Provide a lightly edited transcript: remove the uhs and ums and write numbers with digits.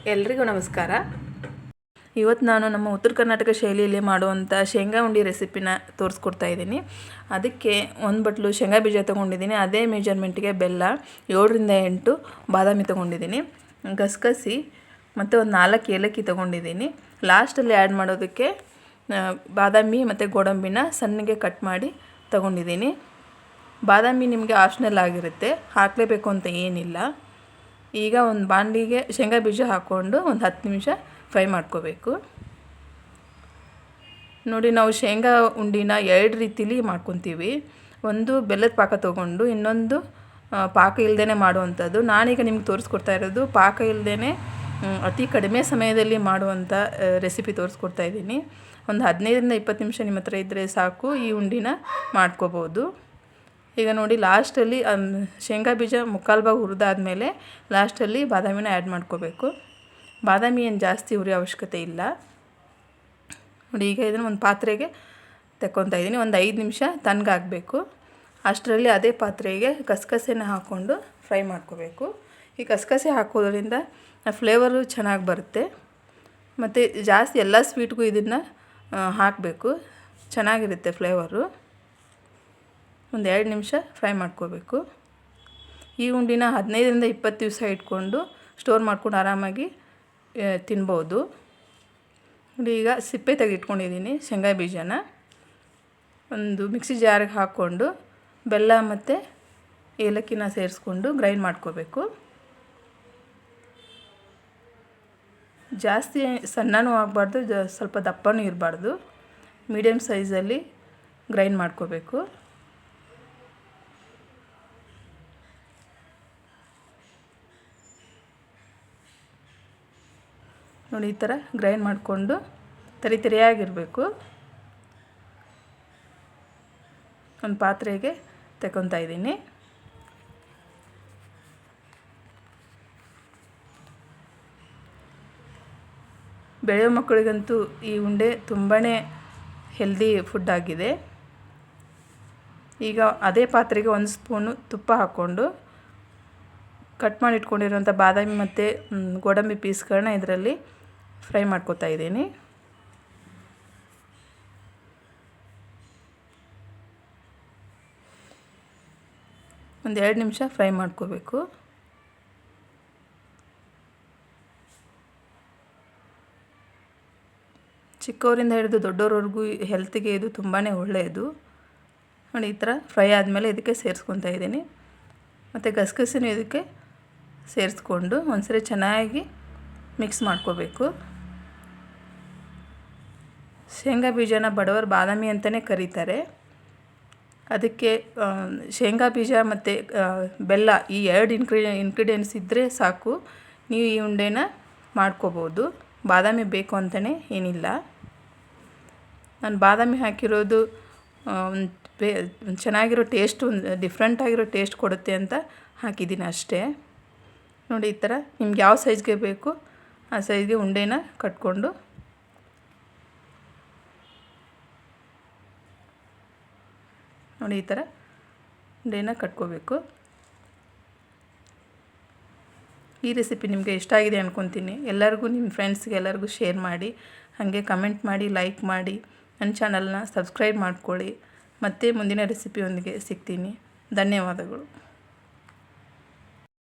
ಎಲ್ರಿಗೂ ನಮಸ್ಕಾರ. ಇವತ್ತು ನಾನು ನಮ್ಮ ಉತ್ತರ ಕರ್ನಾಟಕ ಶೈಲಿಯಲ್ಲಿ ಮಾಡುವಂಥ ಶೇಂಗಾ ಉಂಡೆ ರೆಸಿಪಿನ ತೋರಿಸ್ಕೊಡ್ತಾ ಇದ್ದೀನಿ. ಅದಕ್ಕೆ 1 ಬಟ್ಲು ಶೇಂಗಾ ಬೀಜ ತೊಗೊಂಡಿದ್ದೀನಿ. ಅದೇ ಮೆಜರ್ಮೆಂಟ್ಗೆ ಬೆಲ್ಲ 7ರಿಂದ 8 ಬಾದಾಮಿ ತೊಗೊಂಡಿದ್ದೀನಿ, ಗಸಗಸಿ ಮತ್ತು ಒಂದು 4 ಏಲಕ್ಕಿ ತೊಗೊಂಡಿದ್ದೀನಿ. ಲಾಸ್ಟಲ್ಲಿ ಆ್ಯಡ್ ಮಾಡೋದಕ್ಕೆ ಬಾದಾಮಿ ಮತ್ತು ಗೋಡಂಬಿನ ಸಣ್ಣಗೆ ಕಟ್ ಮಾಡಿ ತೊಗೊಂಡಿದ್ದೀನಿ. ಬಾದಾಮಿ ನಿಮಗೆ ಆಪ್ಷನಲ್ ಆಗಿರುತ್ತೆ, ಹಾಕಲೇಬೇಕು ಅಂತ ಏನಿಲ್ಲ. ಈಗ ಒಂದು ಬಾಣಲಿಗೆ ಶೇಂಗಾ ಬೀಜ ಹಾಕ್ಕೊಂಡು ಒಂದು 10 ನಿಮಿಷ ಫ್ರೈ ಮಾಡ್ಕೋಬೇಕು. ನೋಡಿ, ನಾವು ಶೇಂಗಾ ಉಂಡಿನ 2 ರೀತಿಲಿ ಮಾಡ್ಕೊತೀವಿ. ಒಂದು ಬೆಲ್ಲದ ಪಾಕ ತೊಗೊಂಡು, ಇನ್ನೊಂದು ಪಾಕ ಇಲ್ಲದೇ ಮಾಡುವಂಥದ್ದು. ನಾನೀಗ ನಿಮ್ಗೆ ತೋರಿಸ್ಕೊಡ್ತಾ ಇರೋದು ಪಾಕ ಇಲ್ಲದೇ ಅತಿ ಕಡಿಮೆ ಸಮಯದಲ್ಲಿ ಮಾಡುವಂಥ ರೆಸಿಪಿ ತೋರಿಸ್ಕೊಡ್ತಾ ಇದ್ದೀನಿ. ಒಂದು 15ರಿಂದ 20 ನಿಮಿಷ ನಿಮ್ಮ ಹತ್ರ ಇದ್ದರೆ ಸಾಕು, ಈ ಉಂಡಿನ ಮಾಡ್ಕೋಬೋದು. ಈಗ ನೋಡಿ, ಲಾಸ್ಟಲ್ಲಿ ಶೇಂಗಾ ಬೀಜ ಮುಕ್ಕಾಲು ಭಾಗ ಹುರಿದಾದ್ಮೇಲೆ ಲಾಸ್ಟಲ್ಲಿ ಬಾದಾಮಿನ ಆ್ಯಡ್ ಮಾಡ್ಕೋಬೇಕು. ಬಾದಾಮಿ ಏನು ಜಾಸ್ತಿ ಹುರಿಯೋ ಅವಶ್ಯಕತೆ ಇಲ್ಲ. ನೋಡಿ, ಈಗ ಇದನ್ನು ಒಂದು ಪಾತ್ರೆಗೆ ತಗೊತಾ ಇದ್ದೀನಿ. ಒಂದು 5 ನಿಮಿಷ ತಣ್ಣಗಾಗಬೇಕು. ಅಷ್ಟರಲ್ಲಿ ಅದೇ ಪಾತ್ರೆಗೆ ಗಸಗಸೆನ ಹಾಕ್ಕೊಂಡು ಫ್ರೈ ಮಾಡ್ಕೋಬೇಕು. ಈ ಗಸಗಸೆ ಹಾಕೋದ್ರಿಂದ ಫ್ಲೇವರು ಚೆನ್ನಾಗಿ ಬರುತ್ತೆ. ಮತ್ತು ಜಾಸ್ತಿ ಎಲ್ಲ ಸ್ವೀಟ್ಗೂ ಇದನ್ನು ಹಾಕಬೇಕು, ಚೆನ್ನಾಗಿರುತ್ತೆ ಫ್ಲೇವರು. ಒಂದು 2 ನಿಮಿಷ ಫ್ರೈ ಮಾಡ್ಕೋಬೇಕು. ಈ ಉಂಡಿನ 15ರಿಂದ 20 ದಿವಸ ಇಟ್ಕೊಂಡು ಸ್ಟೋರ್ ಮಾಡ್ಕೊಂಡು ಆರಾಮಾಗಿ ತಿನ್ಬೋದು. ನೋಡಿ, ಈಗ ಸಿಪ್ಪೆ ತೆಗೆದಿಟ್ಕೊಂಡಿದ್ದೀನಿ ಶೇಂಗಾ ಬೀಜನ. ಒಂದು ಮಿಕ್ಸಿ ಜಾರಿಗೆ ಹಾಕ್ಕೊಂಡು ಬೆಲ್ಲ ಮತ್ತು ಏಲಕ್ಕಿನ ಸೇರಿಸ್ಕೊಂಡು ಗ್ರೈಂಡ್ ಮಾಡ್ಕೋಬೇಕು. ಜಾಸ್ತಿ ಸಣ್ಣನೂ ಆಗಬಾರ್ದು, ಸ್ವಲ್ಪ ದಪ್ಪನೂ ಇರಬಾರ್ದು, ಮೀಡಿಯಮ್ ಸೈಜಲ್ಲಿ ಗ್ರೈಂಡ್ ಮಾಡ್ಕೋಬೇಕು. ನೋಡಿ, ಈ ಥರ ಗ್ರೈಂಡ್ ಮಾಡಿಕೊಂಡು ತರಿಯಾಗಿರಬೇಕು. ಒಂದು ಪಾತ್ರೆಗೆ ತಗೊತಾ ಇದ್ದೀನಿ. ಬೆಳೆಯೋ ಮಕ್ಕಳಿಗಂತೂ ಈ ಉಂಡೆ ತುಂಬಾ ಹೆಲ್ದಿ ಫುಡ್ ಆಗಿದೆ. ಈಗ ಅದೇ ಪಾತ್ರೆಗೆ 1 ಸ್ಪೂನು ತುಪ್ಪ ಹಾಕ್ಕೊಂಡು ಕಟ್ ಮಾಡಿ ಇಟ್ಕೊಂಡಿರೋಂಥ ಬಾದಾಮಿ ಮತ್ತು ಗೋಡಂಬಿ ಪೀಸ್ಗಳನ್ನ ಇದರಲ್ಲಿ ಫ್ರೈ ಮಾಡ್ಕೋತಾ ಇದ್ದೀನಿ. ಒಂದು 2 ನಿಮಿಷ ಫ್ರೈ ಮಾಡ್ಕೋಬೇಕು. ಚಿಕ್ಕವರಿಂದ ಹಿಡಿದು ದೊಡ್ಡವರವರೆಗೂ ಹೆಲ್ತಿಗೆ ಇದು ತುಂಬಾ ಒಳ್ಳೆಯದು. ನೋಡಿ, ಈ ಥರ ಫ್ರೈ ಆದಮೇಲೆ ಇದಕ್ಕೆ ಸೇರಿಸ್ಕೊತಾ ಇದ್ದೀನಿ. ಮತ್ತು ಗಸಗಸಿನೂ ಇದಕ್ಕೆ ಸೇರಿಸ್ಕೊಂಡು ಒಂದ್ಸರಿ ಚೆನ್ನಾಗಿ ಮಿಕ್ಸ್ ಮಾಡ್ಕೋಬೇಕು. ಶೇಂಗಾ ಬೀಜನ ಬಡವರು ಬಾದಾಮಿ ಅಂತಲೇ ಕರೀತಾರೆ. ಅದಕ್ಕೆ ಶೇಂಗಾ ಬೀಜ ಮತ್ತು ಬೆಲ್ಲ ಈ 2 ಇಂಗ್ರೀಡಿಯೆಂಟ್ಸ್ ಇದ್ದರೆ ಸಾಕು, ನೀವು ಈ ಉಂಡೆನ ಮಾಡ್ಕೋಬೋದು. ಬಾದಾಮಿ ಬೇಕು ಅಂತಲೇ ಏನಿಲ್ಲ. ನಾನು ಬಾದಾಮಿ ಹಾಕಿರೋದು ಚೆನ್ನಾಗಿರೋ ಟೇಸ್ಟು, ಡಿಫ್ರೆಂಟ್ ಆಗಿರೋ ಟೇಸ್ಟ್ ಕೊಡುತ್ತೆ ಅಂತ ಹಾಕಿದ್ದೀನಿ ಅಷ್ಟೇ. ನೋಡಿ, ಈ ಥರ ನಿಮ್ಗೆ ಯಾವ ಸೈಜ್ಗೆ ಬೇಕು ಆ ಸೈಜ್ಗೆ ಉಂಡೆನ ಕಟ್ಕೊಂಡು ನೋಡಿ, ಈ ಥರ ಉಂಡೆನ ಕಟ್ಕೋಬೇಕು. ಈ ರೆಸಿಪಿ ನಿಮಗೆ ಇಷ್ಟ ಆಗಿದೆ ಅಂದ್ಕೊತೀನಿ. ಎಲ್ಲರಿಗೂ ನಿಮ್ಮ ಫ್ರೆಂಡ್ಸ್ಗೆ ಎಲ್ಲರಿಗೂ ಶೇರ್ ಮಾಡಿ, ಹಾಗೆ ಕಮೆಂಟ್ ಮಾಡಿ, ಲೈಕ್ ಮಾಡಿ, ನನ್ನ ಚಾನಲ್ನ ಸಬ್ಸ್ಕ್ರೈಬ್ ಮಾಡ್ಕೊಳ್ಳಿ. ಮತ್ತೆ ಮುಂದಿನ ರೆಸಿಪಿಯೊಂದಿಗೆ ಸಿಗ್ತೀನಿ. ಧನ್ಯವಾದಗಳು.